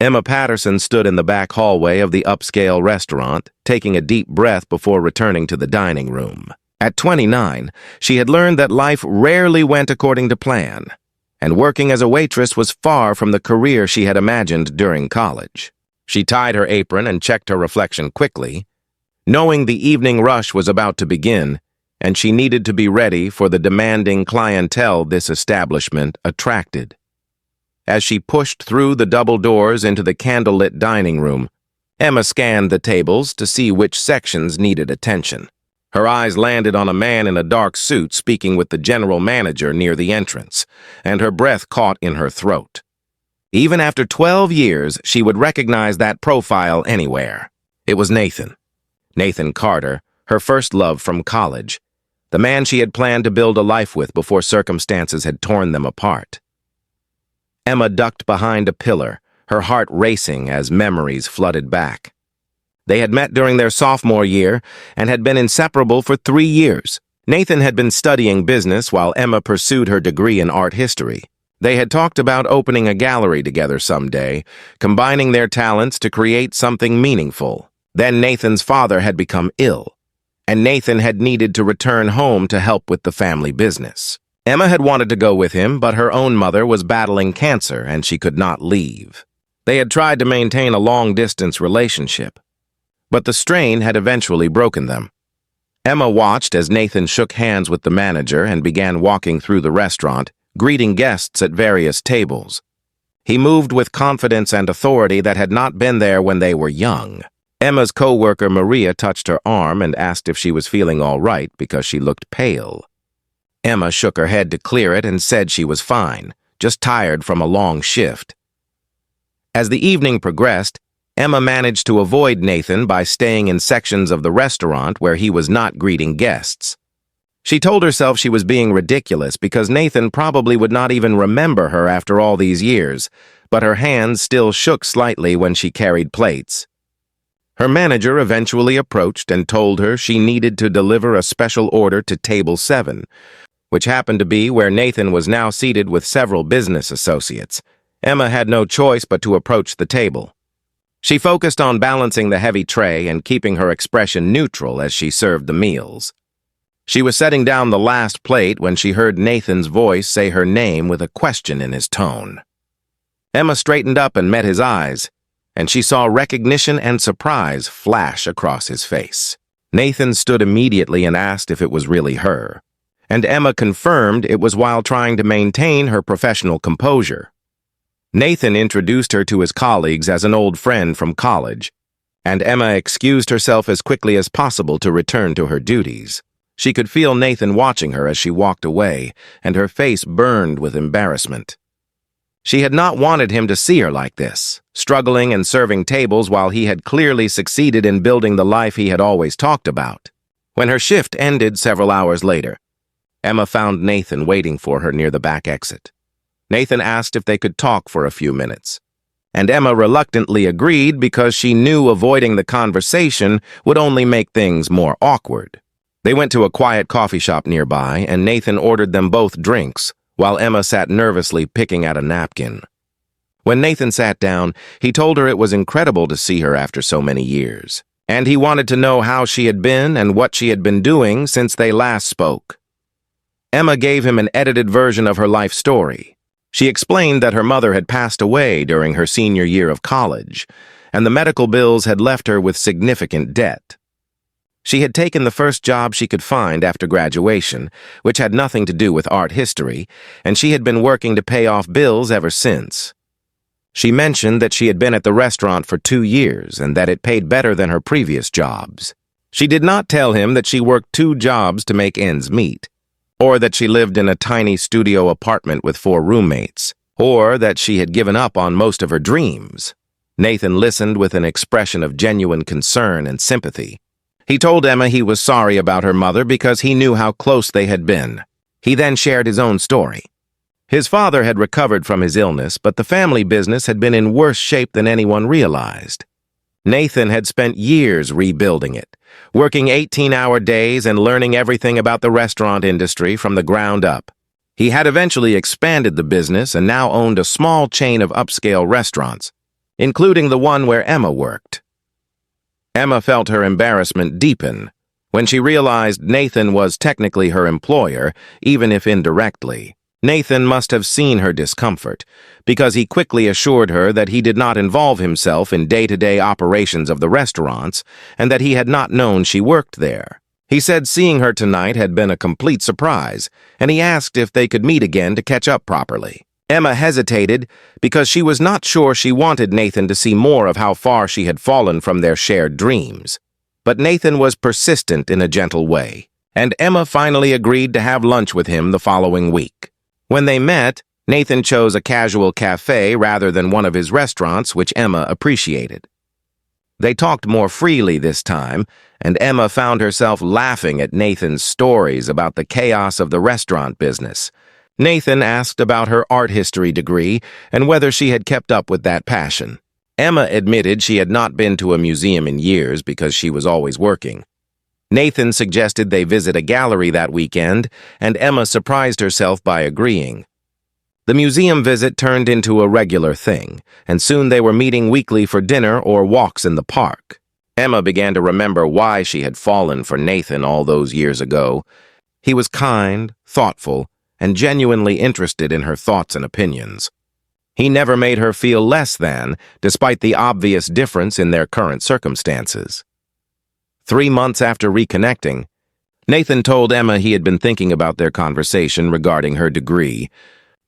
Emma Patterson stood in the back hallway of the upscale restaurant, taking a deep breath before returning to the dining room. At 29, she had learned that life rarely went according to plan, and working as a waitress was far from the career she had imagined during college. She tied her apron and checked her reflection quickly, knowing the evening rush was about to begin, and she needed to be ready for the demanding clientele this establishment attracted. As she pushed through the double doors into the candlelit dining room, Emma scanned the tables to see which sections needed attention. Her eyes landed on a man in a dark suit speaking with the general manager near the entrance, and her breath caught in her throat. Even after 12 years, she would recognize that profile anywhere. It was Nathan. Nathan Carter, her first love from college, the man she had planned to build a life with before circumstances had torn them apart. Emma ducked behind a pillar, her heart racing as memories flooded back. They had met during their sophomore year and had been inseparable for 3 years. Nathan had been studying business while Emma pursued her degree in art history. They had talked about opening a gallery together someday, combining their talents to create something meaningful. Then Nathan's father had become ill, and Nathan had needed to return home to help with the family business. Emma had wanted to go with him, but her own mother was battling cancer and she could not leave. They had tried to maintain a long-distance relationship, but the strain had eventually broken them. Emma watched as Nathan shook hands with the manager and began walking through the restaurant, greeting guests at various tables. He moved with confidence and authority that had not been there when they were young. Emma's co-worker Maria touched her arm and asked if she was feeling all right because she looked pale. Emma shook her head to clear it and said she was fine, just tired from a long shift. As the evening progressed, Emma managed to avoid Nathan by staying in sections of the restaurant where he was not greeting guests. She told herself she was being ridiculous because Nathan probably would not even remember her after all these years, but her hands still shook slightly when she carried plates. Her manager eventually approached and told her she needed to deliver a special order to Table 7, which happened to be where Nathan was now seated with several business associates. Emma had no choice but to approach the table. She focused on balancing the heavy tray and keeping her expression neutral as she served the meals. She was setting down the last plate when she heard Nathan's voice say her name with a question in his tone. Emma straightened up and met his eyes, and she saw recognition and surprise flash across his face. Nathan stood immediately and asked if it was really her, and Emma confirmed it was while trying to maintain her professional composure. Nathan introduced her to his colleagues as an old friend from college, and Emma excused herself as quickly as possible to return to her duties. She could feel Nathan watching her as she walked away, and her face burned with embarrassment. She had not wanted him to see her like this, struggling and serving tables while he had clearly succeeded in building the life he had always talked about. When her shift ended several hours later, Emma found Nathan waiting for her near the back exit. Nathan asked if they could talk for a few minutes, and Emma reluctantly agreed because she knew avoiding the conversation would only make things more awkward. They went to a quiet coffee shop nearby, and Nathan ordered them both drinks, while Emma sat nervously picking at a napkin. When Nathan sat down, he told her it was incredible to see her after so many years, and he wanted to know how she had been and what she had been doing since they last spoke. Emma gave him an edited version of her life story. She explained that her mother had passed away during her senior year of college, and the medical bills had left her with significant debt. She had taken the first job she could find after graduation, which had nothing to do with art history, and she had been working to pay off bills ever since. She mentioned that she had been at the restaurant for 2 years and that it paid better than her previous jobs. She did not tell him that she worked 2 jobs to make ends meet, or that she lived in a tiny studio apartment with 4 roommates, or that she had given up on most of her dreams. Nathan listened with an expression of genuine concern and sympathy. He told Emma he was sorry about her mother because he knew how close they had been. He then shared his own story. His father had recovered from his illness, but the family business had been in worse shape than anyone realized. Nathan had spent years rebuilding it, working 18-hour days and learning everything about the restaurant industry from the ground up. He had eventually expanded the business and now owned a small chain of upscale restaurants, including the one where Emma worked. Emma felt her embarrassment deepen when she realized Nathan was technically her employer, even if indirectly. Nathan must have seen her discomfort, because he quickly assured her that he did not involve himself in day-to-day operations of the restaurants and that he had not known she worked there. He said seeing her tonight had been a complete surprise, and he asked if they could meet again to catch up properly. Emma hesitated because she was not sure she wanted Nathan to see more of how far she had fallen from their shared dreams. But Nathan was persistent in a gentle way, and Emma finally agreed to have lunch with him the following week. When they met, Nathan chose a casual cafe rather than one of his restaurants, which Emma appreciated. They talked more freely this time, and Emma found herself laughing at Nathan's stories about the chaos of the restaurant business. Nathan asked about her art history degree and whether she had kept up with that passion. Emma admitted she had not been to a museum in years because she was always working. Nathan suggested they visit a gallery that weekend, and Emma surprised herself by agreeing. The museum visit turned into a regular thing, and soon they were meeting weekly for dinner or walks in the park. Emma began to remember why she had fallen for Nathan all those years ago. He was kind, thoughtful, and genuinely interested in her thoughts and opinions. He never made her feel less than, despite the obvious difference in their current circumstances. 3 months after reconnecting, Nathan told Emma he had been thinking about their conversation regarding her degree.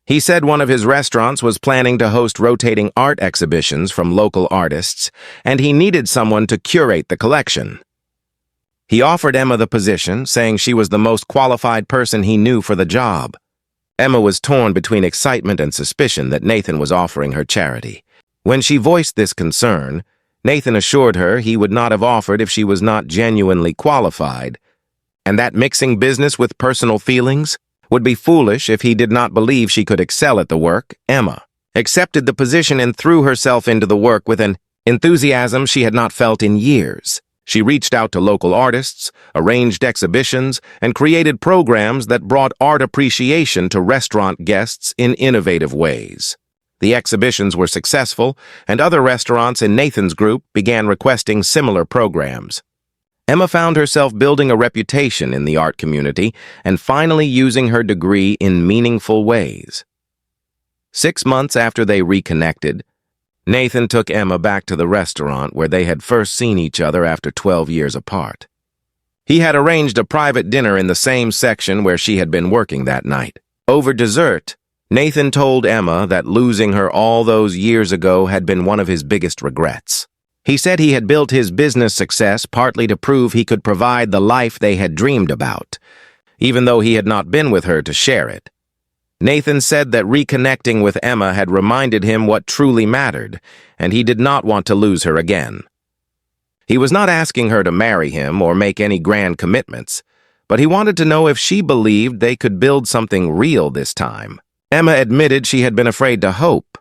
He said one of his restaurants was planning to host rotating art exhibitions from local artists, and he needed someone to curate the collection. He offered Emma the position, saying she was the most qualified person he knew for the job. Emma was torn between excitement and suspicion that Nathan was offering her charity. When she voiced this concern, Nathan assured her he would not have offered if she was not genuinely qualified, and that mixing business with personal feelings would be foolish if he did not believe she could excel at the work. Emma accepted the position and threw herself into the work with an enthusiasm she had not felt in years. She reached out to local artists, arranged exhibitions, and created programs that brought art appreciation to restaurant guests in innovative ways. The exhibitions were successful, and other restaurants in Nathan's group began requesting similar programs. Emma found herself building a reputation in the art community and finally using her degree in meaningful ways. 6 months after they reconnected, Nathan took Emma back to the restaurant where they had first seen each other after 12 years apart. He had arranged a private dinner in the same section where she had been working that night. Over dessert, Nathan told Emma that losing her all those years ago had been one of his biggest regrets. He said he had built his business success partly to prove he could provide the life they had dreamed about, even though he had not been with her to share it. Nathan said that reconnecting with Emma had reminded him what truly mattered, and he did not want to lose her again. He was not asking her to marry him or make any grand commitments, but he wanted to know if she believed they could build something real this time. Emma admitted she had been afraid to hope,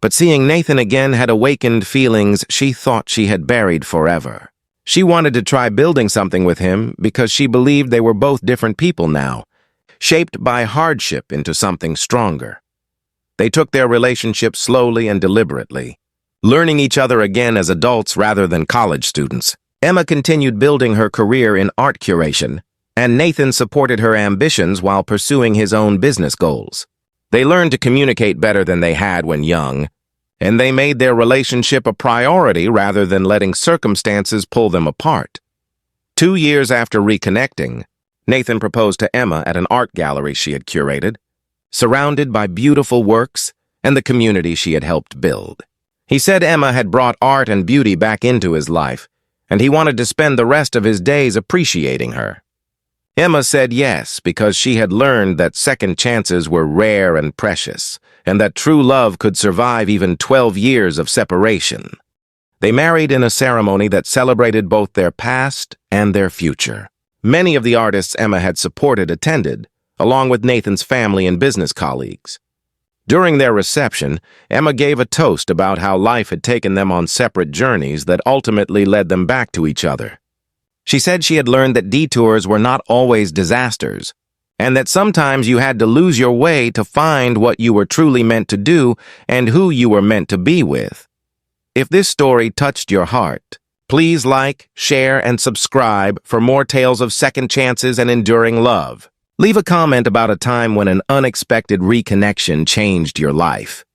but seeing Nathan again had awakened feelings she thought she had buried forever. She wanted to try building something with him because she believed they were both different people now, shaped by hardship into something stronger. They took their relationship slowly and deliberately, learning each other again as adults rather than college students. Emma continued building her career in art curation, and Nathan supported her ambitions while pursuing his own business goals. They learned to communicate better than they had when young, and they made their relationship a priority rather than letting circumstances pull them apart. 2 years after reconnecting, Nathan proposed to Emma at an art gallery she had curated, surrounded by beautiful works and the community she had helped build. He said Emma had brought art and beauty back into his life, and he wanted to spend the rest of his days appreciating her. Emma said yes because she had learned that second chances were rare and precious, and that true love could survive even 12 years of separation. They married in a ceremony that celebrated both their past and their future. Many of the artists Emma had supported attended, along with Nathan's family and business colleagues. During their reception, Emma gave a toast about how life had taken them on separate journeys that ultimately led them back to each other. She said she had learned that detours were not always disasters, and that sometimes you had to lose your way to find what you were truly meant to do and who you were meant to be with. If this story touched your heart, please like, share, and subscribe for more tales of second chances and enduring love. Leave a comment about a time when an unexpected reconnection changed your life.